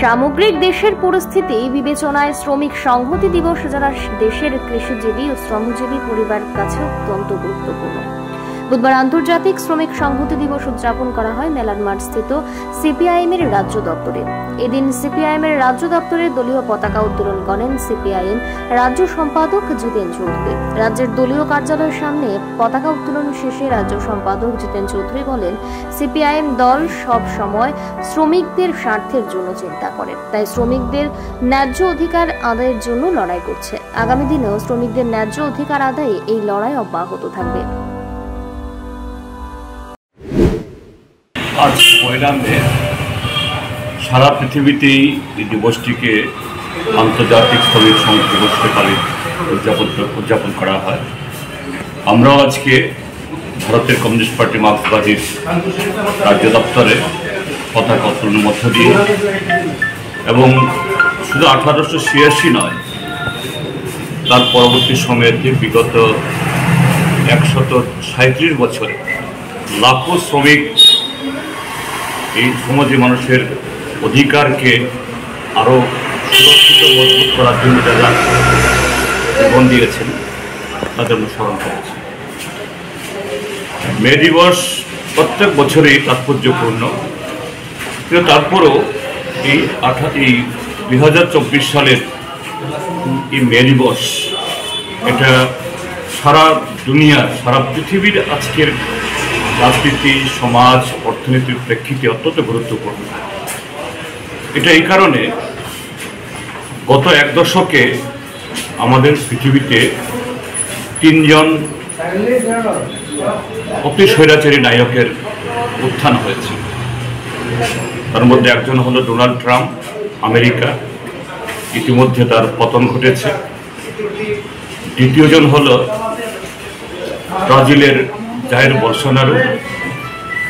সামগ্রিক দেশের পরিস্থিতি বিবেচনায় শ্রমিক সংহতি দিবস যারা দেশের কৃষিজীবী ও শ্রমজীবী পরিবার কাছে অত্যন্ত গুরুত্বপূর্ণ। বুধবার আন্তর্জাতিক শ্রমিক সংহতি দিবস উদযাপন করা হয় মেলান মাঠ স্থিত সিপিআইএম এর রাজ্য দপ্তরে। এদিন সিপিআইএম এর রাজ্য দপ্তরে দলীয় পতাকা উত্তোলন করেন সিপিআইএম রাজ্য সম্পাদক জিতেন চৌধুরী। রাজ্যের দলীয় কার্যালয়ের সামনে পতাকা উত্তোলন শেষে রাজ্য সম্পাদক জিতেন চৌধুরী বলেন, সিপিআইএম দল সব সময় শ্রমিকদের স্বার্থের জন্য চিন্তা করে, তাই শ্রমিকদের ন্যায্য অধিকার আদায়ের জন্য লড়াই করছে। আগামী দিনেও শ্রমিকদের ন্যায্য অধিকার আদায়ে এই লড়াই অব্যাহত থাকবে। আজ ১ মে সারা পৃথিবীতেই এই দিবসটিকে আন্তর্জাতিক শ্রমিক সংহতি দিবস উদযাপন করা হয়। আমরাও আজকে ভারতের কমিউনিস্ট পার্টি মার্ক্সবাদীর রাজ্য দপ্তরে পতাকা উত্তোলনের মধ্য দিয়ে এবং শুধু 1886 নয়, তার পরবর্তী সময়েতে বিগত 137 বছরে লাখো শ্রমিক এই সমাজে মানুষের অধিকারকে আরও সুরক্ষিত মজবুত করার জন্য যারা জীবন দিয়েছেন তাদের অনুসরণ করেছে। মে দিবস প্রত্যেক বছরই তাৎপর্যপূর্ণ, কিন্তু তারপরও এই 2024 সালের এই মে দিবস এটা সারা দুনিয়ার সারা পৃথিবীর আজকের রাজনীতি, সমাজ, অর্থনীতির প্রেক্ষিতে অত্যন্ত গুরুত্বপূর্ণ। এটা এই কারণে গত 1 দশকে আমাদের পৃথিবীতে 3 জন অতি স্বৈরাচারী নায়কের উত্থান হয়েছে। তার মধ্যে একজন হলো ডোনাল্ড ট্রাম্প, আমেরিকা, ইতিমধ্যে তার পতন ঘটেছে। দ্বিতীয়জন হলো ব্রাজিলের জাইর বলসোনারো,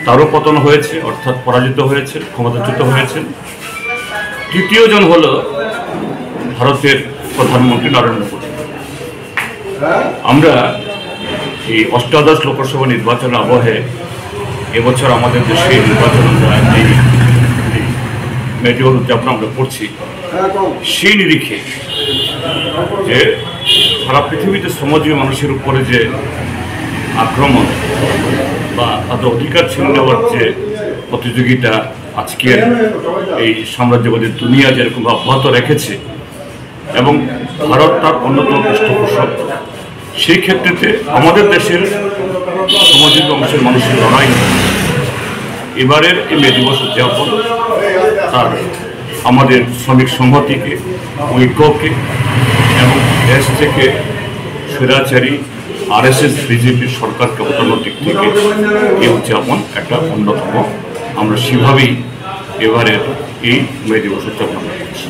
তারও পতন হয়েছে, অর্থাৎ পরাজিত হয়েছে, ক্ষমতাচ্যুত হয়েছেন। তৃতীয়জন হল ভারতের প্রধানমন্ত্রী নরেন্দ্র মোদী। আমরা এই অষ্টাদশ লোকসভা নির্বাচনের আবহে এবছর আমাদের দেশে নির্বাচন এই মে দিবস উদযাপন আমরা করছি। সেই নিরিখে যে সারা পৃথিবীতে শ্রমজীবী মানুষের উপরে যে আক্রমণ বা তাদের অধিকার ছিনিয়ে নেওয়ার যে প্রতিযোগিতা আজকের এই সাম্রাজ্যবাদী দুনিয়া যেরকম অব্যাহত রেখেছে এবং ভারত তার অন্যতম পৃষ্ঠপোষক, সেই ক্ষেত্রে আমাদের দেশের সমাজিক অংশের মানুষের লড়াই এবারের এই মে দিবস উদযাপন তার আমাদের শ্রমিক সংহতিকে, ঐক্যকে এবং দেশ থেকে স্বৈরাচারী RSS বিজেপির সরকারকে হটানোর দিক থেকে এই উদযাপন একটা অন্যতম। আমরা সেভাবেই এবারের এই মে দিবস উদযাপন করছি।